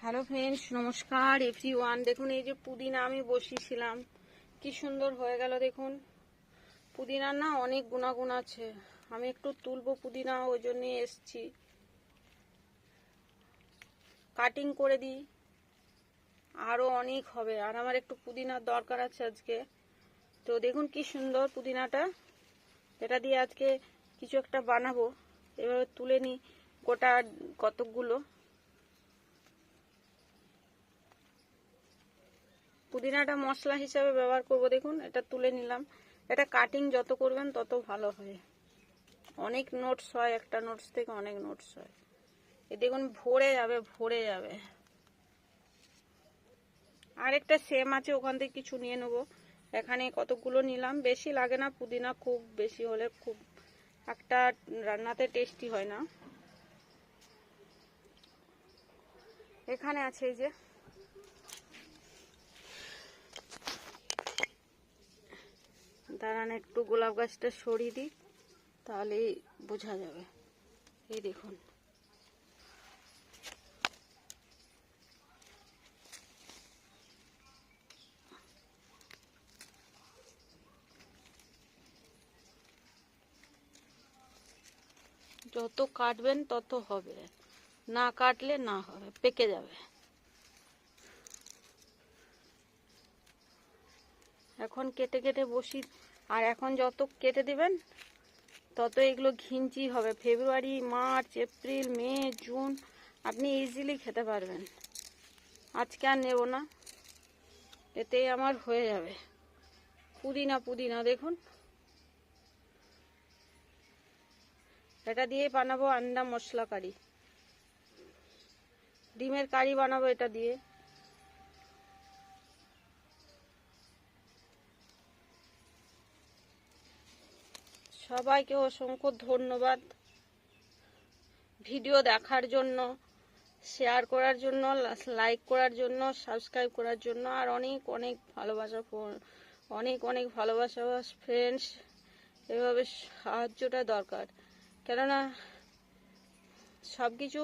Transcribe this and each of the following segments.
Hello friends, নমস্কার everyone. দেখুন এই যে পুদিনা আমি বসিয়েছিলাম, কি সুন্দর হয়ে গেল। দেখুন পুদিনার না অনেক গুণাগুণ আছে। আমি একটু তুলবো পুদিনা, ওই জন্য এসছি। কাটিং করে দিই, আরও অনেক হবে। আর আমার একটু পুদিনার দরকার আছে আজকে। তো দেখুন কি সুন্দর পুদিনাটা, এটা দিয়ে আজকে কিছু একটা বানাবো। এভাবে তুলে নিই গোটা কতকগুলো পুদিনাটা মশলা হিসাবে ব্যবহার করব। দেখুন এটা তুলে নিলাম। এটা কাটিং যত করবেন তত ভালো হয়। অনেক নোটস হয়, একটা নোটস থেকে অনেক নোটস হয়। এ দেখুন ভরে যাবে ভরে যাবে। আরেকটা সেম আছে, ওখান থেকে কিছু নিয়ে নেবো। এখানে কতগুলো নিলাম, বেশি লাগে না পুদিনা, খুব বেশি হলে খুব একটা রান্নাতে টেস্টি হয় না। এখানে আছে এই যে, দাঁড়ান একটু গোলাপ গাছটা সরিয়ে দিই, তাহলেই বোঝা যাবে। এই দেখুন, যত কাটবেন তত হবে, না কাটলে না হবে, পেকে যাবে। এখন কেটে কেটে বসি, আর এখন যত কেটে দিবেন তত এগুলো ঘিঞ্চি হবে। ফেব্রুয়ারি, মার্চ, এপ্রিল, মে, জুন আপনি ইজিলি খেতে পারবেন। আজকে আর নেব না, এতেই আমার হয়ে যাবে। পুদিনা পুদিনা দেখুন, এটা দিয়ে বানাবো আন্ডা মশলা কারি, ডিমের কারি বানাবো এটা দিয়ে। সবাইকে অসংখ্য ধন্যবাদ ভিডিও দেখার জন্য, শেয়ার করার জন্য, লাইক করার জন্য, সাবস্ক্রাইব করার জন্য। আর অনেক অনেক ভালোবাসা, অনেক অনেক ভালোবাসা ফ্রেন্ডস। এভাবে সাহায্যটা দরকার, কেননা সব কিছু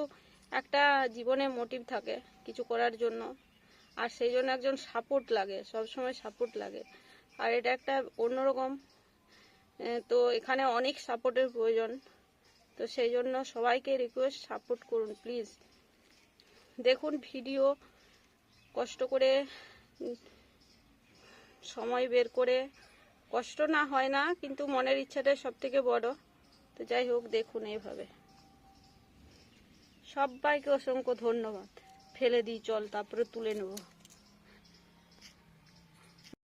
একটা জীবনে মোটিভ থাকে কিছু করার জন্য, আর সেই জন্য একজন সাপোর্ট লাগে, সব সময় সাপোর্ট লাগে। আর এটা একটা অন্যরকম, তো এখানে অনেক সাপোর্টের প্রয়োজন। তো সেই জন্য সবাইকে রিকোয়েস্ট, সাপোর্ট করুন প্লিজ। দেখুন ভিডিও কষ্ট করে, সময় বের করে, কষ্ট না হয় না, কিন্তু মনের ইচ্ছাটা সব থেকে বড়। তো যাই হোক, দেখুন এইভাবে। সবাইকে অসংখ্য ধন্যবাদ। ফেলে দিই, চল তারপরে তুলে নেব।